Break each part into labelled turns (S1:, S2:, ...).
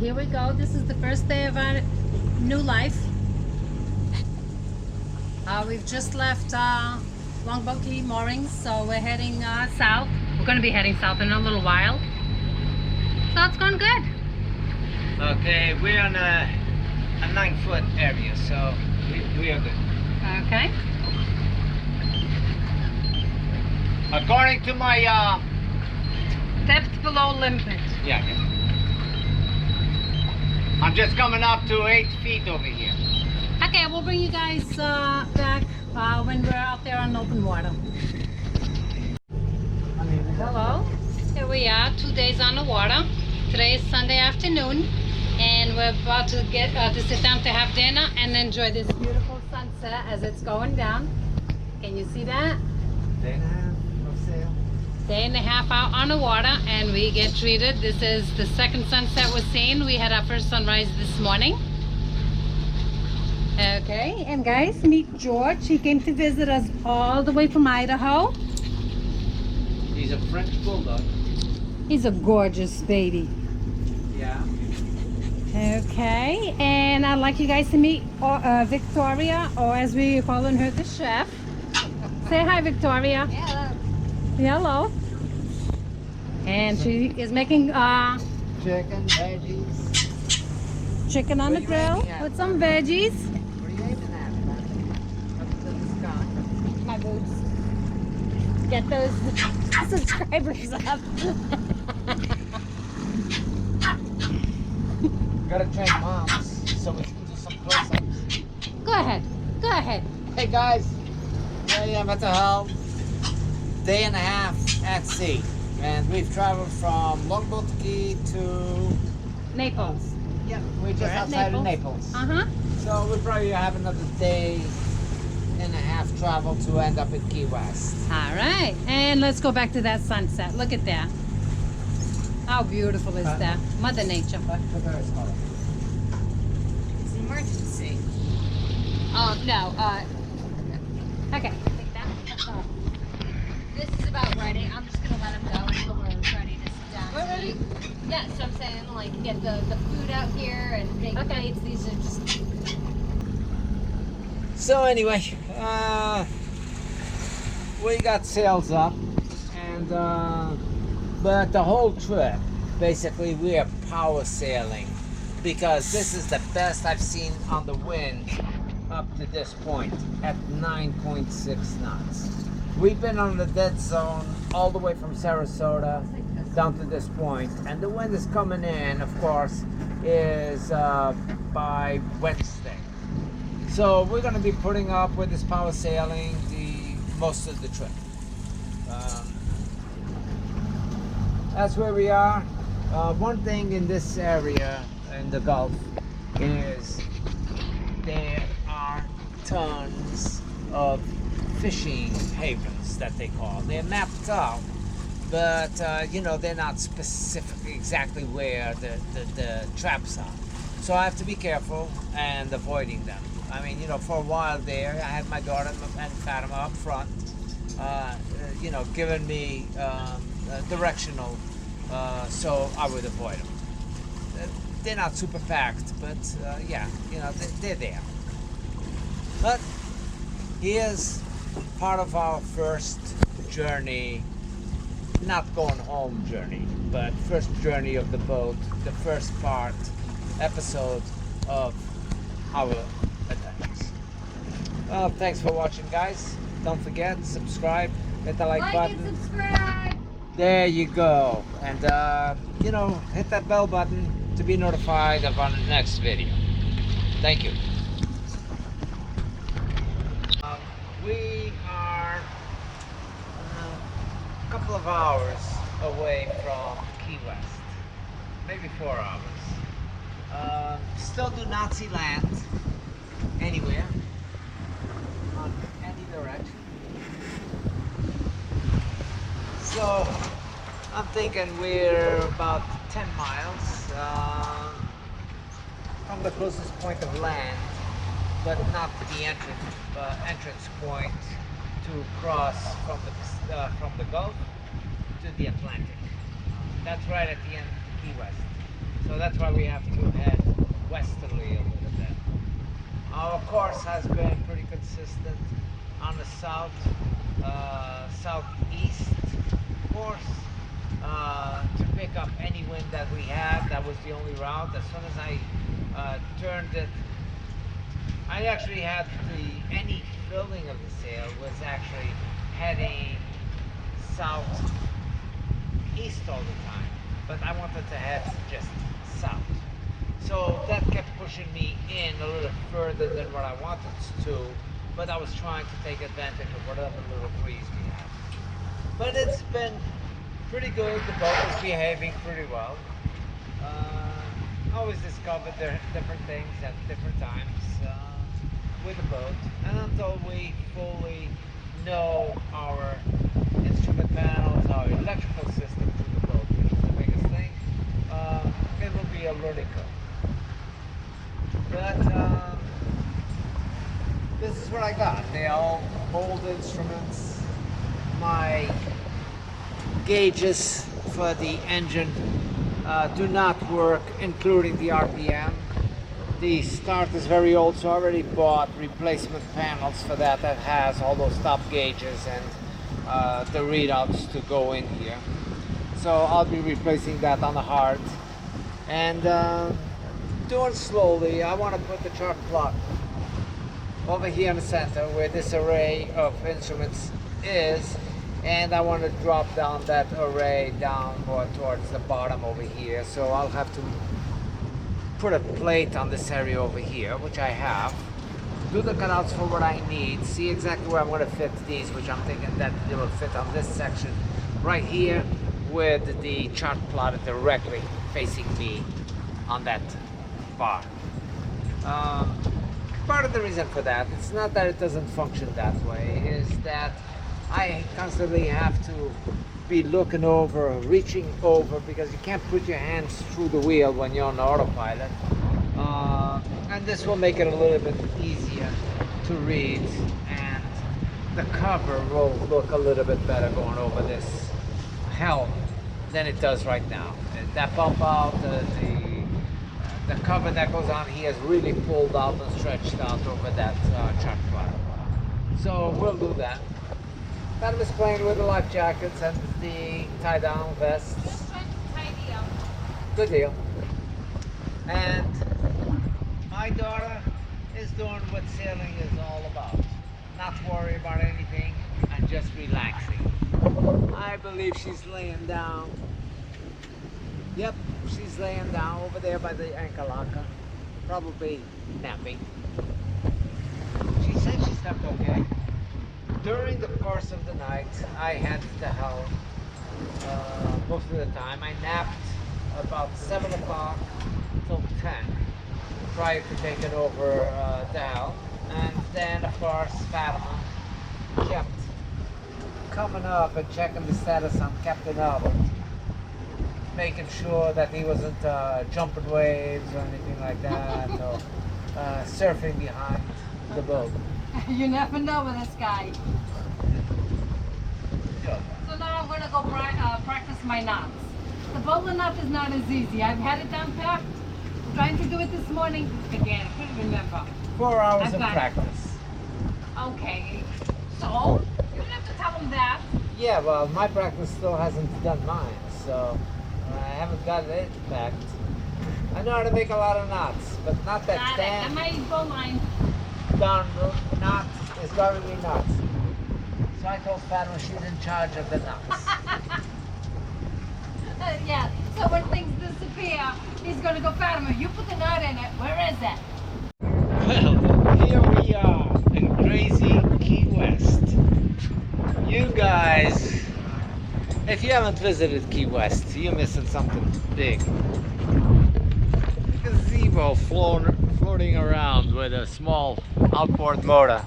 S1: Here we go. This is the first day of our new life. We've just left Longboat Key moorings, so we're heading south. We're going to be heading south in a little while. So it's going good.
S2: Okay, we're on a 9-foot area, so we are good.
S1: Okay.
S2: According to my
S1: Depth below limit.
S2: yeah, I'm just coming up to 8 feet over here.
S1: Okay, we'll bring you guys back when we're out there on open water. Hello. Here we are, 2 days on the water. Today is Sunday afternoon, and we're about to get to sit down to have dinner and enjoy this beautiful sunset as it's going down. Can you see that?
S2: Day and a half of sail.
S1: Day and a half out on the water, and we get treated. This is the second sunset we're seeing. We had our first sunrise this morning. Okay, and guys, meet George. He came to visit us all the way from Idaho.
S2: He's a French bulldog.
S1: He's a gorgeous baby.
S2: Yeah.
S1: Okay, and I'd like you guys to meet Victoria, or as we are calling her, the chef. Say hi, Victoria.
S3: Hello.
S1: Hello. And she is making
S2: Chicken, veggies.
S1: chicken on the
S2: What are you
S1: grill
S2: aiming at?
S1: with some veggies.
S2: What are you aiming at, man? Up to the sky.
S1: My boots. Get those subscribers up.
S2: Gotta train moms so we can do some close-ups.
S1: Go ahead. Go ahead.
S2: Hey guys, here I am at the helm. Day and a half at sea, and we've traveled from Longboat Key to
S1: Naples.
S2: yeah, we're just
S1: We're at
S2: outside of
S1: Naples.
S2: Naples. So we'll probably have another day and a half travel to end up in Key West.
S1: All right. And let's go back to that sunset. Look at that. How beautiful is that? Mother Nature.
S3: It's an emergency.
S1: No. Okay. Take that.
S3: This is about ready. I'm just gonna let him go until we're ready to sit down.
S1: We're ready?
S3: Yeah, so I'm saying like get the food out here and make plates. These are just
S2: So anyway, we got sails up, and but the whole trip, basically, we are power sailing because this is the best I've seen on the wind up to this point at 9.6 knots. We've been on the dead zone all the way from Sarasota down to this point, and the wind is coming in, of course, is by Wednesday. So we're going to be putting up with this power sailing the most of the trip. That's where we are. One thing in this area in the Gulf is there are tons of fishing havens that they call. They're mapped out, but you know, they're not specific exactly where the traps are. So I have to be careful and avoiding them. I mean, you know, for a while there, I had my daughter and Fatima up front, you know, giving me directional, so I would avoid them. They're not super packed, but yeah, you know, they're there. But here's part of our first journey, not going home journey, but first journey of the boat, the first part, episode of our adventures. Well, thanks for watching, guys. Don't forget, subscribe, hit the like button.
S3: and subscribe.
S2: There you go. And, you know, hit that bell button to be notified of our next video. Thank you. We are a couple of hours away from Key West. Maybe 4 hours. Still do not see land anywhere on any direction. So I'm thinking we're about 10 miles from the closest point of land, but not the entrance point to cross from the Gulf to the Atlantic. That's right at the end of Key West. So that's why we have to head westerly a little bit. Our course has been pretty consistent on the southeast course to pick up any wind that we had. That was the only route. As soon as I turned it, I actually had any filling of the sail was actually heading southeast all the time, but I wanted to head just south. So that kept pushing me in a little further than what I wanted to, but I was trying to take advantage of whatever little breeze we had. But it's been pretty good. The boat is behaving pretty well. Always discovered different things at different times with the boat, and until we fully know our instrument panels, our electrical system to the boat, which is the biggest thing, it will be a learning curve. But this is what I got. They're all old instruments. My gauges for the engine do not work, including the RPM. The start is very old, so I already bought replacement panels for that has all those stop gauges and the readouts to go in here. So I'll be replacing that on the hard and doing slowly. I want to put the chart plot over here in the center where this array of instruments is, and I want to drop down that array down more towards the bottom over here. So I'll have to put a plate on this area over here, which I have, do the cutouts for what I need, see exactly where I'm going to fit these, which I'm thinking that they will fit on this section right here with the chart plotted directly facing me on that bar. Part of the reason for that, it's not that it doesn't function that way, is that I constantly have to be looking over, reaching over, because you can't put your hands through the wheel when you're on autopilot. And this will make it a little bit easier to read, and the cover will look a little bit better going over this helm than it does right now. That bump out, the cover that goes on here is really pulled out and stretched out over that chart plot. So we'll do that. That was playing with the life jackets and the tie-down vests.
S3: Just trying to tidy up.
S2: Good deal. And my daughter is doing what sailing is all about. Not worry about anything and just relaxing. I believe she's laying down. Yep, she's laying down over there by the anchor locker. Probably napping. She said she slept okay. During the course of the night, I had the helm most of the time. I napped about 7 o'clock till 10 prior to taking over the helm. And then, of course, Fatima kept coming up and checking the status on Captain Albert, making sure that he wasn't jumping waves or anything like that, or surfing behind the boat.
S3: You never know with this guy. So now I'm going to go practice my knots. The bowler knot is not as easy. I've had it down packed. Trying to do it this morning. Again, I couldn't remember.
S2: 4 hours
S3: I've
S2: of
S3: got it.
S2: practice.
S3: Okay. So, you don't have to tell them that.
S2: Yeah, well, my practice still hasn't done mine, so I haven't got it packed. I know how to make a lot of knots, but not that
S3: Got it.
S2: damn
S3: And my bow line.
S2: darn knot is driving me nuts. So I told Fatima she's in charge of the knots.
S3: Yeah. So when things disappear, he's going to go, Fatima, you put the knot in it. Where is it?
S2: Well, here we are in crazy Key West. You guys, if you haven't visited Key West, you're missing something big. Gazebo floating around with a small outboard motor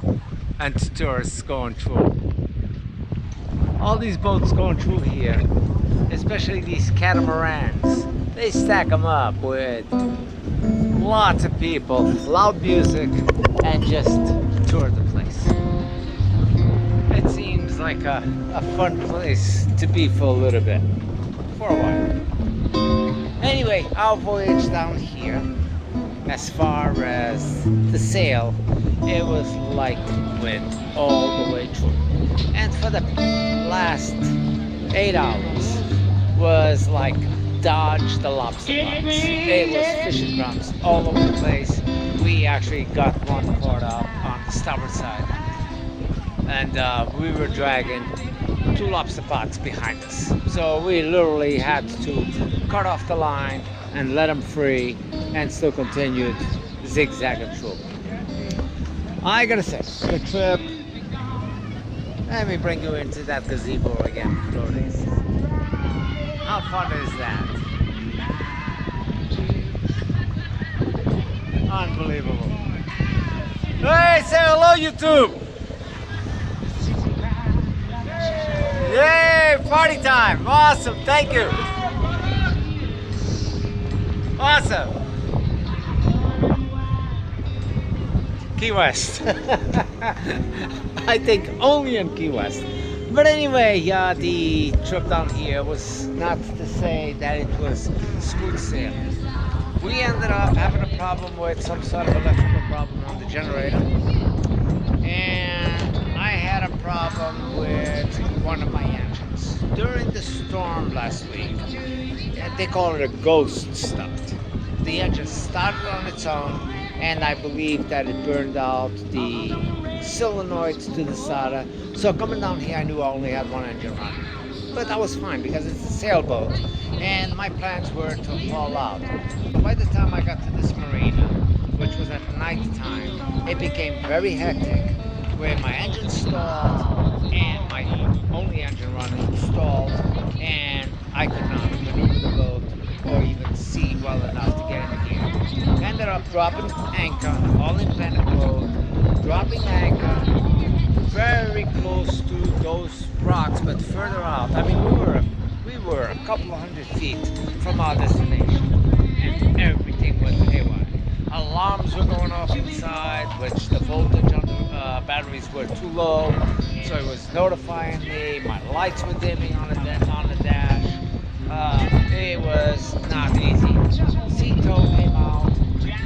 S2: and tourists going through. All these boats going through here, especially these catamarans, they stack them up with lots of people, loud music, and just tour the place. It seems like a fun place to be for a little bit, for a while. Anyway, anyway, our voyage down here, as far as the sail, it was like wind all the way through. And for the last 8 hours was like dodge the lobster box. It was fishing grounds all over the place. We actually got one caught up on the starboard side, and we were dragging 2 lobster pots behind us. So we literally had to cut off the line and let them free, and still continued zigzagging through. I gotta say, the trip. Let me bring you into that gazebo again, Flores. How fun is that? Unbelievable. Hey, say hello, YouTube! Yay, party time! Awesome, thank you! Awesome! Key West. I think only in Key West. But anyway, the trip down here was not to say that it was smooth sailing. We ended up having a problem with some sort of electrical problem on the generator. And I had a problem with one of my engines. During the storm last week, they call it a ghost start. The engine started on its own, and I believe that it burned out the solenoids to the SATA. So coming down here, I knew I only had one engine running. But that was fine because it's a sailboat, and my plans were to haul out. By the time I got to this marina, which was at night time, it became very hectic, where my engine stalled and my only engine running stalled, and I could not maneuver the boat or even see well enough to get in here. Ended up dropping anchor, all in panic mode, dropping anchor very close to those rocks, but further out. I mean, we were a couple of 100 feet from our destination, and everything went haywire. Alarms were going off inside, which the voltage on the batteries were too low, so it was notifying me. My lights were dimming on the dash. It was not easy. Cito came out,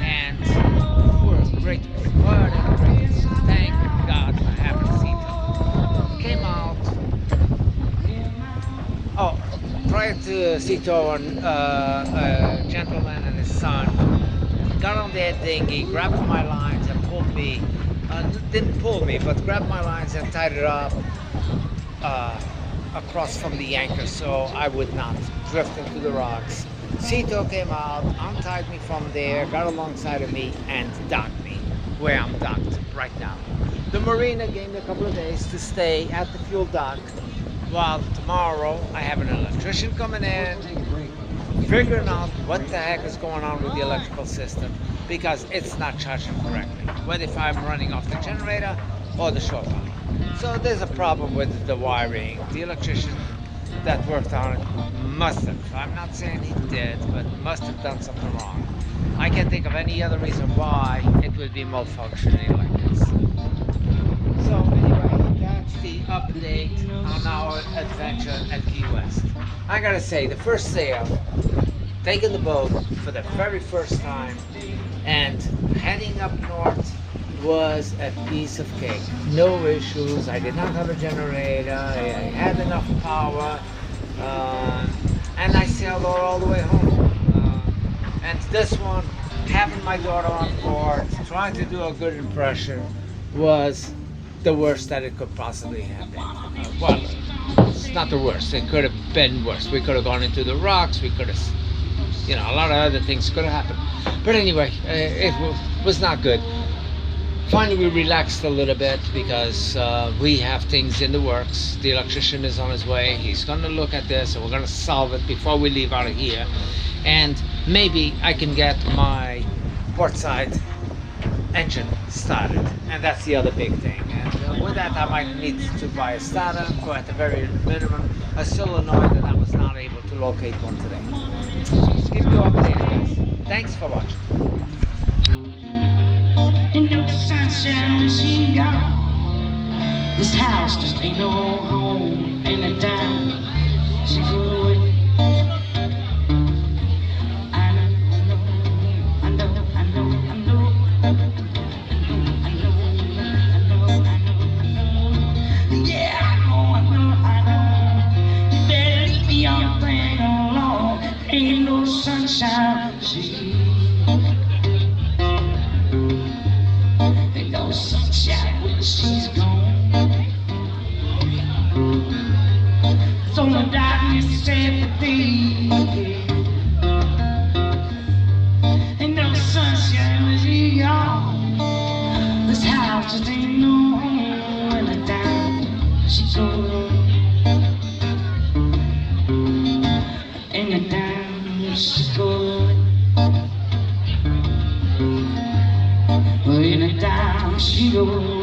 S2: and we're great. What a great! Thank God for having Cito. Came out. Oh, prior to Cito, a gentleman and his son got on their dinghy, grabbed my lines, and pulled me. Didn't pull me, but grabbed my lines and tied it up across from the anchor so I would not drift into the rocks. Cito came out, untied me from there, got alongside of me, and docked me where I'm docked right now. The marina gave me a couple of days to stay at the fuel dock, while tomorrow I have an electrician coming in, figuring out what the heck is going on with the electrical system, because it's not charging correctly, whether if I'm running off the generator or the short line. So there's a problem with the wiring. The electrician that worked on it must have, I'm not saying he did, but must have done something wrong. I can't think of any other reason why it would be malfunctioning like this. So anyway, that's the update on our adventure at Key West. I gotta say, the first sail, taking the boat for the very first time and heading up north was a piece of cake. No issues. I did not have a generator. I had enough power, and I sailed all the way home. And this one, having my daughter on board, trying to do a good impression, was the worst that it could possibly have been. Well, it's not the worst. It could have been worse. We could have gone into the rocks. We could have, a lot of other things could have happened. But anyway, it was not good. Finally, we relaxed a little bit because we have things in the works. The electrician is on his way. He's going to look at this, and we're going to solve it before we leave out of here. And maybe I can get my port side engine started, and that's the other big thing. And with that, I might need to buy a starter, or at the very minimum, a solenoid, and I was not able to locate one today. Just keep you updated, guys. Thanks for watching.
S4: And no sunshine, she gone. This house just ain't no home anytime she go away. I sunshine she ain't no sunshine when she's gone. It's only darkness every day. Ain't no sunshine when she's gone. This house just ain't no home when the time she goes. And the time she goes. In the time she goes.